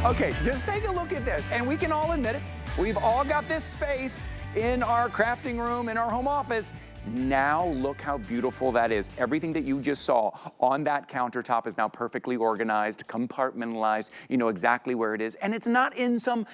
Okay, just take a look at this, and we can all admit it. We've all got this space in our crafting room, in our home office. Now look how beautiful that is. Everything that you just saw on that countertop is now perfectly organized, compartmentalized. You know exactly where it is, and it's not in some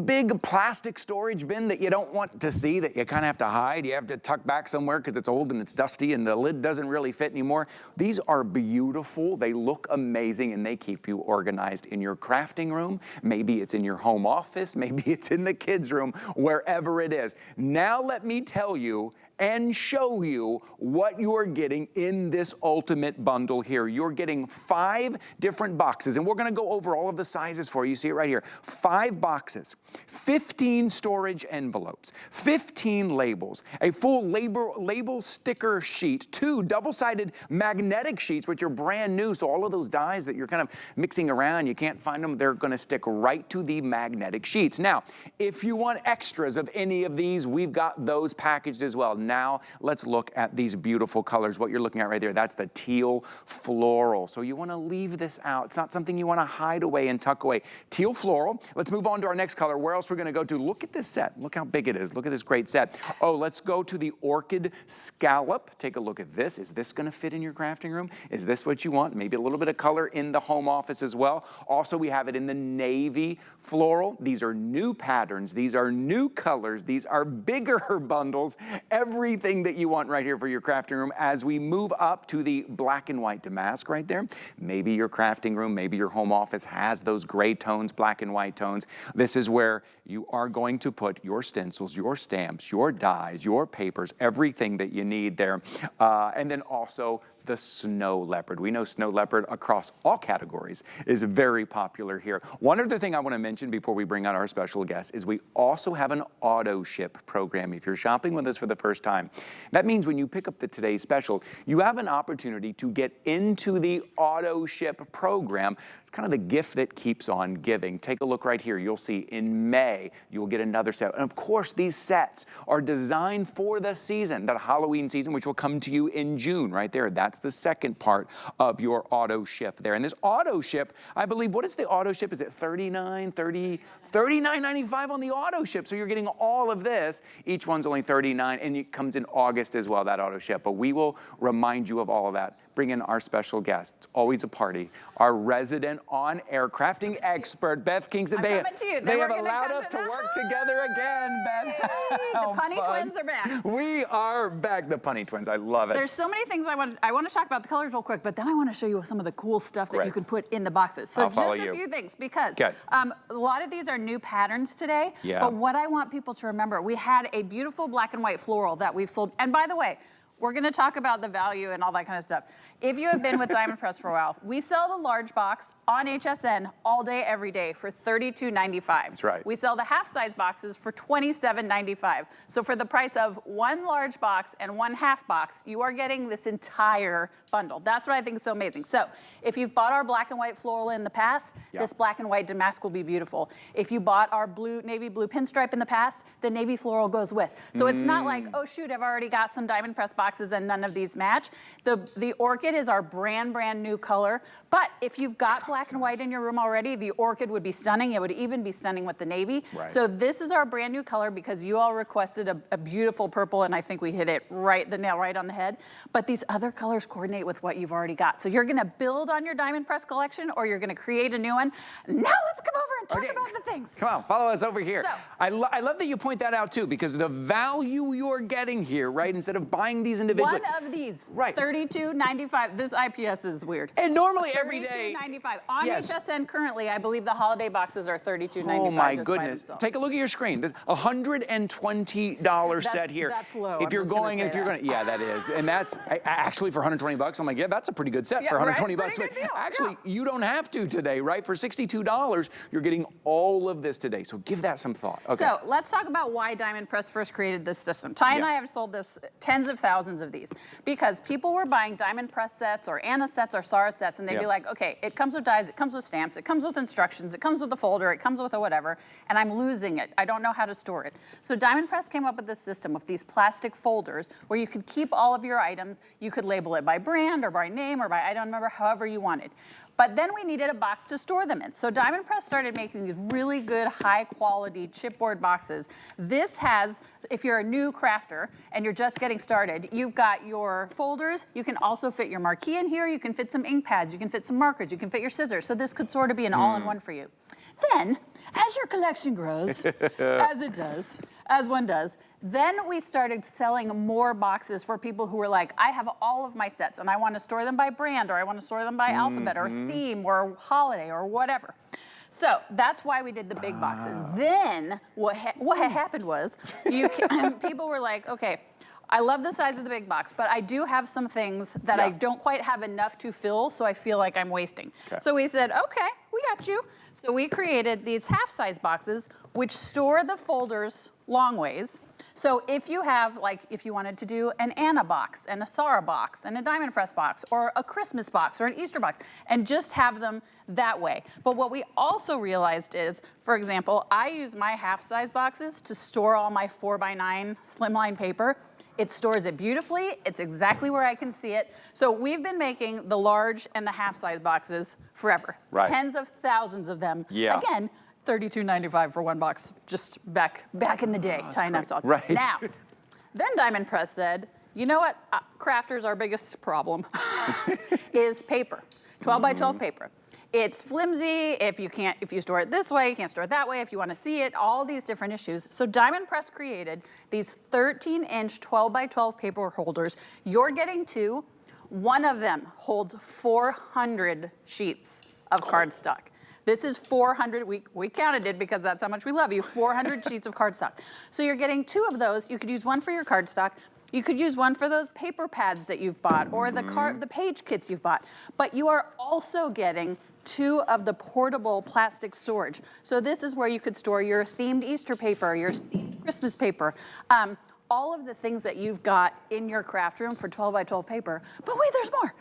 big plastic storage bin that you don't want to see, that you kind of have to hide. You have to tuck back somewhere because it's old and it's dusty and the lid doesn't really fit anymore. These are beautiful. They look amazing, and they keep you organized in your crafting room. Maybe it's in your home office. Maybe it's in the kids' room, wherever it is. Now let me tell you and show you what you are getting in this ultimate bundle here. You're getting 5 different boxes, and we're gonna go over all of the sizes for you. You see it right here. 5 boxes, 15 storage envelopes, 15 labels, a full label sticker sheet, 2 double-sided magnetic sheets, which are brand new, so all of those dies that you're kind of mixing around, you can't find them, they're gonna stick right to the magnetic sheets. Now, if you want extras of any of these, we've got those packaged as well. Now, let's look at these beautiful colors. What you're looking at right there, that's the teal floral. So you wanna leave this out. It's not something you wanna hide away and tuck away. Teal floral. Let's move on to our next color. Where else we're gonna go to? Look at this set. Look how big it is. Look at this great set. Oh, let's go to the orchid scallop. Take a look at this. Is this gonna fit in your crafting room? Is this what you want? Maybe a little bit of color in the home office as well. Also, we have it in the navy floral. These are new patterns. These are new colors. These are bigger bundles. Everything that you want right here for your crafting room. As we move up to the black and white damask right there, maybe your crafting room, maybe your home office has those gray tones, black and white tones. This is where you are going to put your stencils, your stamps, your dies, your papers, everything that you need there. And then also the snow leopard. We know snow leopard across all categories is very popular here. One other thing I want to mention before we bring on our special guest is we also have an auto ship program. If you're shopping with us for the first time, that means when you pick up the Today's Special, you have an opportunity to get into the auto ship program. It's kind of the gift that keeps on giving. Take a look right here. You'll see in May, you'll get another set. And of course, these sets are designed for the season, that Halloween season, which will come to you in June right there. That's the second part of your auto ship there. And this auto ship, I believe, what is the auto ship? Is it $39.95 on the auto ship? So you're getting all of this. Each one's only $39, and it comes in August as well, that auto ship. But we will remind you of all of that. Bring in our special guest. It's always a party. Our resident on-air crafting expert, Beth Kingston. They have allowed us to work together again, Beth. The Punny Twins are back. We are back, the Punny Twins. I love it. There's so many things I want to talk about the colors real quick, but then I want to show you some of the cool stuff that you can put in the boxes. So just a few things, because a lot of these are new patterns today. Yeah. But what I want people to remember, we had a beautiful black and white floral that we've sold. And by the way, we're going to talk about the value and all that kind of stuff. If you have been with Diamond Press for a while, we sell the large box on HSN all day, every day for $32.95. That's right. We sell the half-size boxes for $27.95. So for the price of 1 large box and 1 half box, you are getting this entire bundle. That's what I think is so amazing. So if you've bought our black and white floral in the past, this black and white damask will be beautiful. If you bought our navy blue pinstripe in the past, the navy floral goes with. So it's not like, oh shoot, I've already got some Diamond Press boxes and none of these match. The orchid is our brand new color. But if you've got black and white in your room already, the orchid would be stunning. It would even be stunning with the navy. Right. So this is our brand new color because you all requested a beautiful purple, and I think we hit it right, the nail right on the head. But these other colors coordinate with what you've already got. So you're gonna build on your Diamond Press collection, or you're gonna create a new one. Now let's come over and talk about the things. Come on, follow us over here. So, I love that you point that out too, because the value you're getting here, right, instead of buying these individually. One of these, $32.95. This IPS is weird. And normally every day. $32.95. On HSN currently, I believe the holiday boxes are $32.95. Oh my goodness. Take a look at your screen. There's a $120 set here. That's low. If you're going, yeah, that is. And that's actually for $120, I'm like, yeah, that's a pretty good set for $120. But actually, you don't have to today, right? For $62, you're getting all of this today. So give that some thought. Okay. So let's talk about why Diamond Press first created this system. Ty and I have sold this tens of thousands of these because people were buying Diamond Press sets or Anna sets or Sarah sets, and they'd be like, okay, it comes with dies, it comes with stamps, it comes with instructions, it comes with a folder, it comes with a whatever, and I'm losing it. I don't know how to store it. So Diamond Press came up with this system with these plastic folders where you could keep all of your items. You could label it by brand or by name or by item number, however you wanted. But then we needed a box to store them in. So Diamond Press started making these really good, high quality chipboard boxes. This has, if you're a new crafter and you're just getting started, you've got your folders. You can also fit your marquee in here. You can fit some ink pads. You can fit some markers. You can fit your scissors. So this could sort of be an all-in-one for you. Then, as your collection grows, as it does, as one does, then we started selling more boxes for people who were like, I have all of my sets and I want to store them by brand, or I want to store them by alphabet or theme or holiday or whatever. So that's why we did the big boxes. Then what happened was people were like, okay, I love the size of the big box, but I do have some things that I don't quite have enough to fill, so I feel like I'm wasting. Okay. So we said, okay, we got you. So we created these half-size boxes, which store the folders long ways. So if you have, like, if you wanted to do an Anna box, and a Sarah box, and a Diamond Press box, or a Christmas box, or an Easter box, and just have them that way. But what we also realized is, for example, I use my half-size boxes to store all my 4x9 slimline paper. It stores it beautifully. It's exactly where I can see it. So we've been making the large and the half-size boxes forever. Right. Tens of thousands of them. Yeah. Again, $32.95 for one box, just back in the day. Right. Now, then Diamond Press said, you know what? Crafters, our biggest problem is paper, 12 by 12 paper. It's flimsy. If you store it this way, you can't store it that way. If you want to see it, all these different issues. So Diamond Press created these 13-inch 12 by 12 paper holders. You're getting two. One of them holds 400 sheets of cardstock. This is 400, we counted it because that's how much we love you, 400 sheets of cardstock. So you're getting two of those. You could use one for your cardstock. You could use one for those paper pads that you've bought, or the page kits you've bought. But you are also getting two of the portable plastic storage. So this is where you could store your themed Easter paper, your themed Christmas paper, all of the things that you've got in your craft room for 12 by 12 paper. But wait, there's more.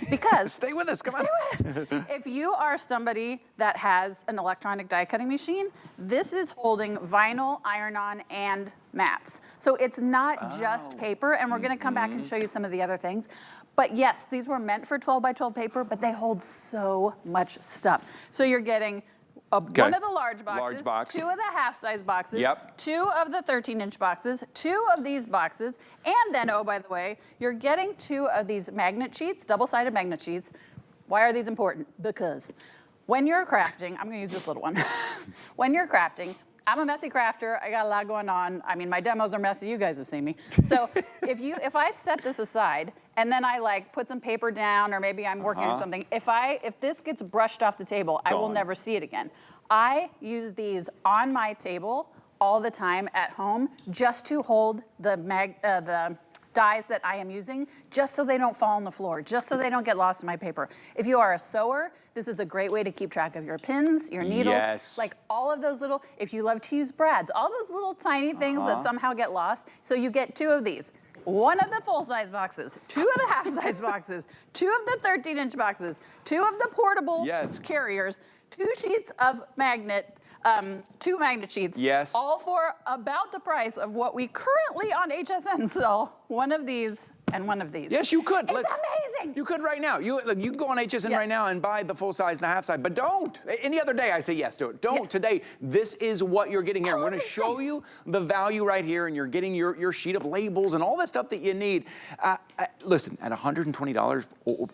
Because stay with us, come on. If you are somebody that has an electronic die cutting machine, this is holding vinyl, iron-on, and mats. So it's not just paper, and we're gonna come back and show you some of the other things. But yes, these were meant for 12 by 12 paper, but they hold so much stuff. So you're getting one of the large boxes, two of the half-size boxes, two of the 13-inch boxes, two of these boxes, and then, oh, by the way, you're getting two of these magnet sheets, double-sided magnet sheets. Why are these important? Because when you're crafting, I'm gonna use this little one. When you're crafting, I'm a messy crafter. I got a lot going on. I mean, my demos are messy. You guys have seen me. So if I set this aside and then I like put some paper down, or maybe I'm working on something, if this gets brushed off the table, I will never see it again. I use these on my table all the time at home just to hold the dies that I am using, just so they don't fall on the floor, just so they don't get lost in my paper. If you are a sewer, this is a great way to keep track of your pins, your needles, like all of those little, if you love to use brads, all those little tiny things that somehow get lost. So you get two of these. One of the full-size boxes, two of the half-size boxes, two of the 13-inch boxes, two of the portable carriers, two sheets of magnet, two magnet sheets, all for about the price of what we currently on HSN sell. One of these and one of these. Yes, you could. It's amazing. You could right now. You can go on HSN right now and buy the full size and the half size, but don't. Any other day I say yes to it. Don't today. This is what you're getting here. We're going to show you the value right here, and you're getting your sheet of labels and all that stuff that you need. Listen, at $120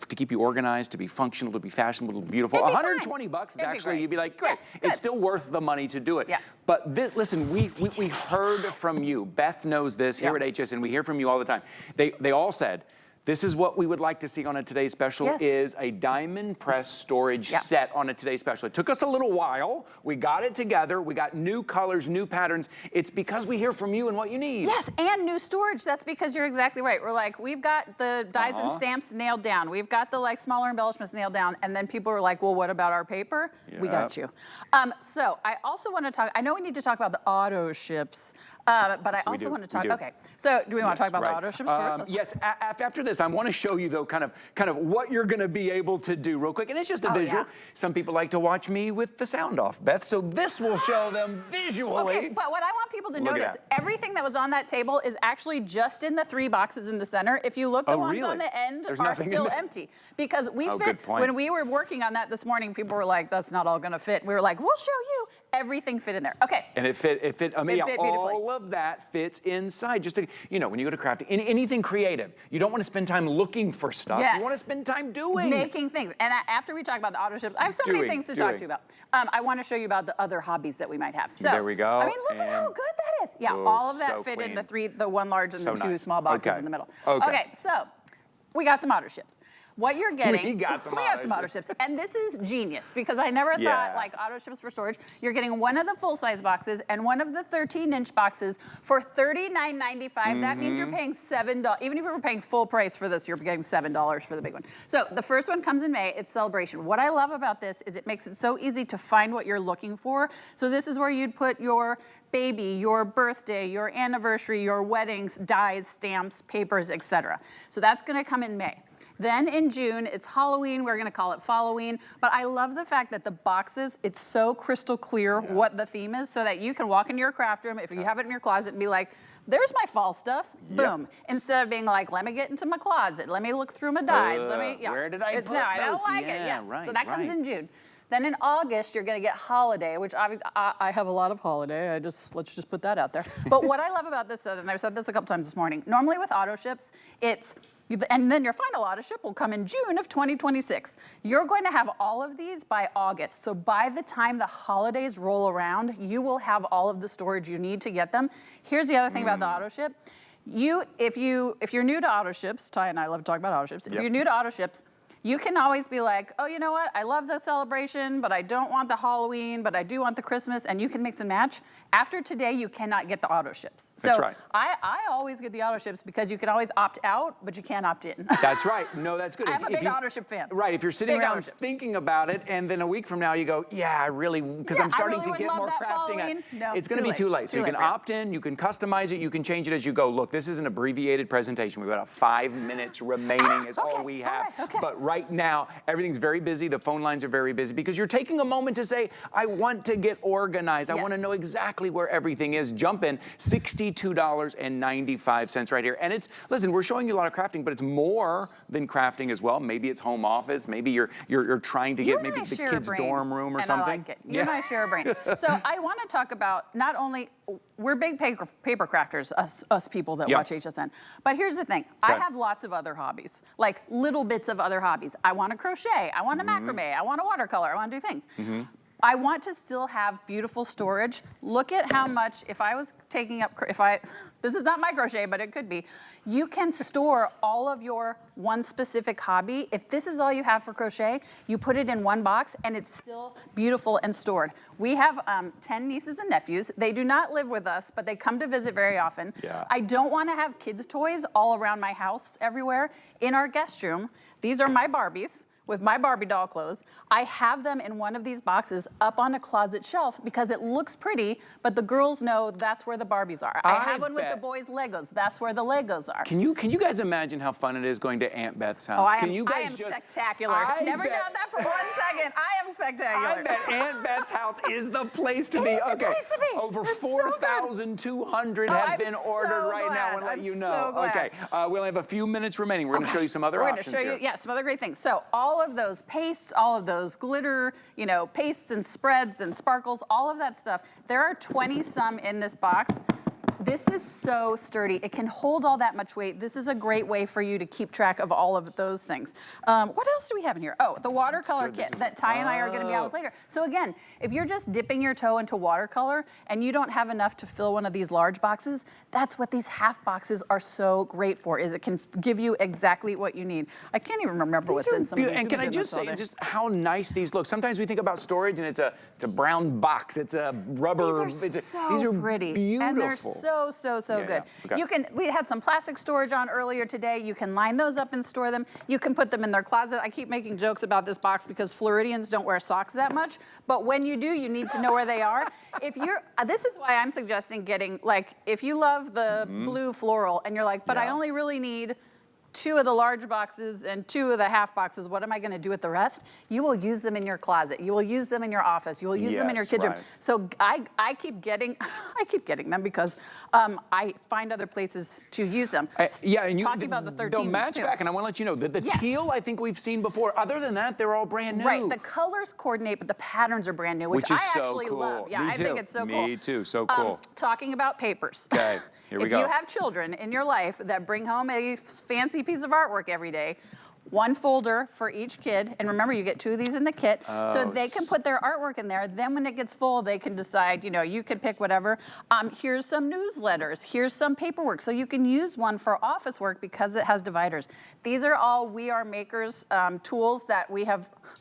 to keep you organized, to be functional, to be fashionable, to be beautiful, $120 is actually, you'd be like, great. It's still worth the money to do it. But listen, we heard from you. Beth knows this here at HSN. We hear from you all the time. They all said, this is what we would like to see on a Today's Special is a Diamond Press storage set on a Today's Special. It took us a little while. We got it together. We got new colors, new patterns. It's because we hear from you and what you need. Yes, and new storage. That's because you're exactly right. We're like, we've got the dies and stamps nailed down. We've got the like smaller embellishments nailed down. And then people are like, well, what about our paper? We got you. So I also want to talk, I know we need to talk about the auto ships. But I also want to talk, okay, so do we want to talk about the auto ships first? Yes, after this, I want to show you though kind of what you're going to be able to do real quick. And it's just a visual. Yeah. Some people like to watch me with the sound off, Beth. So this will show them visually. Okay, but what I want people to Look at notice, that. everything that was on that table is actually just in the 3 boxes in the center. If you look, the ones really? on the end There's are nothing in still there? empty. Because we Oh, fit, good point. when we were working on that this morning, people were like, that's not all gonna fit. We were like, we'll show you. Everything fit in there. Okay. And it fit, I mean, It fit beautifully. all of that fits inside. Just to, you know, when you go to crafting, anything creative, you don't want to spend time looking for stuff. Yes. You want to spend time doing. Making things. And after we talk about the auto ships, I have so many things to talk to you about. I want to show you about the other hobbies that we might have. So there we go. I mean, look at how And- good that is. Yeah, Oh, all of that so fit in clean. the 1 large and So the 2 nice. small boxes Okay. in the middle. Okay. So we got some auto ships. What you're getting, We got some auto ships. And this is genius because I never Yeah. thought like auto ships for storage. You're getting one of the full-size boxes and one of the 13-inch boxes for $39.95. That means you're paying $7. Even if you were paying full price for this, you're getting $7 for the big one. So the first one comes in May. It's Celebration. What I love about this is it makes it so easy to find what you're looking for. So this is where you'd put your baby, your birthday, your anniversary, your weddings, dies, stamps, papers, etc. So that's going to come in May. Then in June, it's Halloween. We're going to call it Folloween. But I love the fact that the boxes, it's so crystal clear what the theme is so that you can walk into your craft room, if you have it in your closet, and be like, there's my fall stuff. Boom. Instead of being like, let me get into my closet. Let me look through my dies. Where did I put No, I don't those? like it. Yeah, Yes. right, So that comes right. in June. Then in August, you're going to get holiday, which obviously I have a lot of holiday. Let's just put that out there. But what I love about this, and I've said this a couple times this morning, normally with auto ships, and then your final auto ship will come in June of 2026. You're going to have all of these by August. So by the time the holidays roll around, you will have all of the storage you need to get them. Here's the other thing about the auto ship. If you're new to auto ships, Ty and I love to talk about auto ships. If you're new to auto ships, you can always be like, oh, you know what? I love the celebration, but I don't want the Halloween, but I do want the Christmas, and you can mix and match. After today, you cannot get the auto ships. So That's right. I always get the auto ships because you can always opt out, but you can't opt in. That's right. No, that's good. I'm a big auto ship fan. Right. If you're sitting Big around auto ships. thinking about it, and then a week from now you go, yeah, I really, because Yeah, I'm starting I really to would get love more that crafting. Halloween. No, It's going to too be too late. late. So Too you late can for you. opt in, you can customize it, you can change it as you go. Look, this is an abbreviated presentation. We've got 5 minutes remaining is all we have. All right, okay. But right now, everything's very busy. The phone lines are very busy because you're taking a moment to say, I want to get organized. I want to Yes. know exactly where everything is. Jump in, $62.95 right here. And it's, listen, we're showing you a lot of crafting, but it's more than crafting as well. Maybe it's home office. Maybe you're trying to You get and maybe I the share a kids' brain, dorm room or and something. I like it. You and I share a brain. So I want to talk about not only, we're big paper crafters, us people that Yep. watch HSN. But here's the thing. I Okay. have lots of other hobbies, like little bits of other hobbies. I want to crochet. I want to macrame. I want to watercolor. I want to do things. I want to still have beautiful storage. Look at how much, if I was taking up, this is not my crochet, but it could be. You can store all of your one specific hobby. If this is all you have for crochet, you put it in one box and it's still beautiful and stored. We have 10 nieces and nephews. They do not live with us, but they come to visit very often. Yeah. I don't want to have kids' toys all around my house everywhere. In our guest room, these are my Barbies with my Barbie doll clothes. I have them in one of these boxes up on a closet shelf because it looks pretty, but the girls know that's where the Barbies are. I have one with the bet. boys' Legos. That's where the Legos are. Can you guys imagine how fun it is going to Aunt Beth's house? Oh, I Can am, you I guys am just, spectacular. I Never bet- doubt that for 1 second. I am spectacular. I bet Aunt Beth's house is the place to be. It is the Okay, place to be. over It's so good. 4,200 Oh, have I'm been ordered so right now. I want to glad. let I'm you so know. glad. Okay, we only have a few minutes remaining. We're going to show you some other We're options going to show here. you, some other great things. So all of those pastes, all of those glitter, pastes and spreads and sparkles, all of that stuff. There are 20 some in this box. This is so sturdy. It can hold all that much weight. This is a great way for you to keep track of all of those things. What else do we have in here? Oh, the watercolor kit that Ty and I are going to be out with later. So again, if you're just dipping your toe into watercolor and you don't have enough to fill one of these large boxes, that's what these half boxes are so great for, is it can give you exactly what you need. I can't even remember what's in some of these. And can I just say just how nice these look? Sometimes we think about storage and it's a brown box. It's a rubber. These are so these are pretty. beautiful. And they're so Yeah, good. yeah. Okay. We had some plastic storage on earlier today. You can line those up and store them. You can put them in their closet. I keep making jokes about this box because Floridians don't wear socks that much, but when you do, you need to know where they are. This is why I'm suggesting getting, like, if you love the blue floral and you're like, but I Yeah. only really need 2 of the large boxes and 2 of the half boxes. What am I going to do with the rest? You will use them in your closet. You will use them in your office. You will use them in your kitchen. Right. So I keep getting them because I find other places to use them. Yeah, and talking about the 13 they'll match back, and I want to let you know that the teal I think we've seen before. Other than that, they're all brand new. Right, the colors coordinate, but the patterns are brand new, which is I so actually cool. love. Yeah, Me I too. think it's so cool. Me too, so cool. Talking about papers. Okay, here we go. If you have children in your life that bring home a fancy piece of artwork every day, 1 folder for each kid, and remember you get 2 of these in the kit, so they can put their artwork in there. Then when it gets full, they can decide, you know, you can pick whatever. Here's some newsletters, here's some paperwork, so you can use one for office work because it has dividers. These are all We Are Makers tools that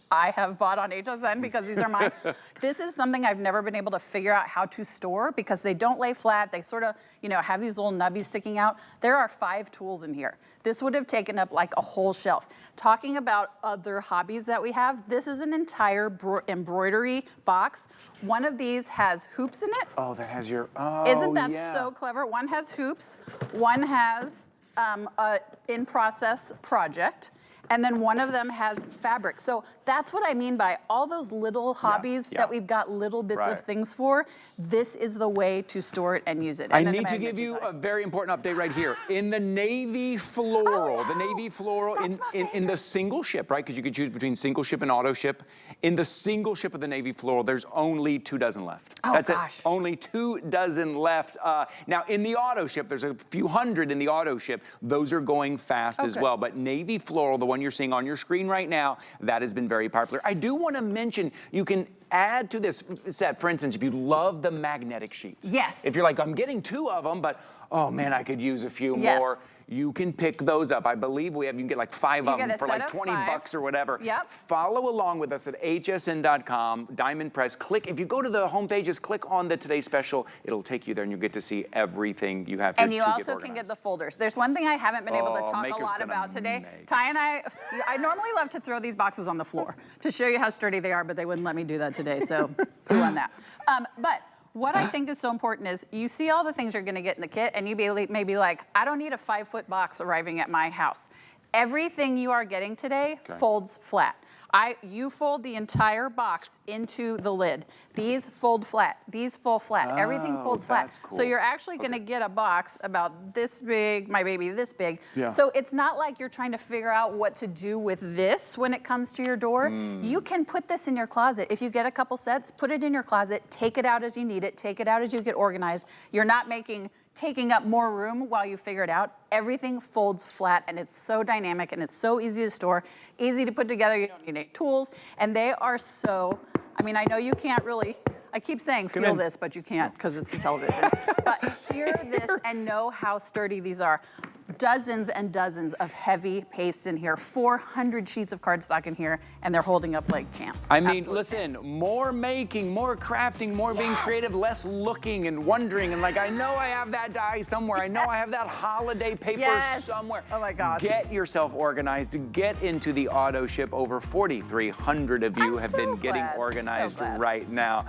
I have bought on HSN because these are mine. This is something I've never been able to figure out how to store because they don't lay flat. They sort of, you know, have these little nubbies sticking out. There are 5 tools in here. This would have taken up like a whole shelf. Talking about other hobbies that we have, this is an entire embroidery box. One of these has hoops in it. Oh, that has your, Isn't that so clever? One has hoops, one has a in-process project, and then one of them has fabric. So that's what I mean by all those little hobbies that we've got little bits of things for. This is the way to store it and use it. I need to give you a very important update right here. In the navy floral, the navy floral in the single ship, right? Because you could choose between single ship and auto ship. In the single ship of the navy floral, there's only 2 dozen left. Oh, That's gosh. it. Only 2 dozen left. Now, in the auto ship, there's a few hundred in the auto ship. Those are going fast as well. But navy floral, the one you're seeing on your screen right now, that has been very popular. I do want to mention you can add to this set, for instance, if you love the magnetic sheets. Yes. If you're like, I'm getting 2 of them, but oh man, I could use a few more. You can pick those up. I believe you can get like 5 of them for like 20 bucks or whatever. Yep. Follow along with us at hsn.com, Diamond Press. Click, if you go to the home pages, click on the Today Special. It'll take you there and you'll get to see everything you have here. And you also can get the folders. There's one thing I haven't been able to talk a lot about today. Ty and I normally love to throw these boxes on the floor to show you how sturdy they are, but they wouldn't let me do that today, so poo on that. But what I think is so important is you see all the things you're gonna get in the kit and you may be like, I don't need a 5-foot box arriving at my house. Everything you are getting today folds flat. You fold the entire box into the lid. These fold flat, these fold flat, everything folds flat. Cool. So you're actually gonna get a box about this big, my baby this big. So it's not like you're trying to figure out what to do with this when it comes to your door. You can put this in your closet. If you get a couple sets, put it in your closet, take it out as you need it, take it out as you get organized. You're not taking up more room while you figure it out. Everything folds flat and it's so dynamic and it's so easy to store, easy to put together. You don't need any tools. And they are so, I mean, I know you can't really, I keep saying feel this, but you can't because it's the television. But hear this and know how sturdy these are. Dozens and dozens of heavy paste in here, 400 sheets of cardstock in here, and they're holding up like champs. I mean, listen, more making, more crafting, more being creative, less looking and wondering and like, I know I have that die somewhere. I know I have that holiday paper somewhere. Oh my gosh. Get yourself organized. Get into the auto ship. Over 4,300 of you have been getting organized right now.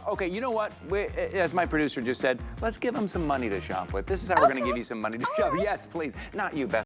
Okay, you know what? As my producer just said, let's give them some money to shop with. This is how we're going to give you some money to shop. Yes, please. Not you, Beth.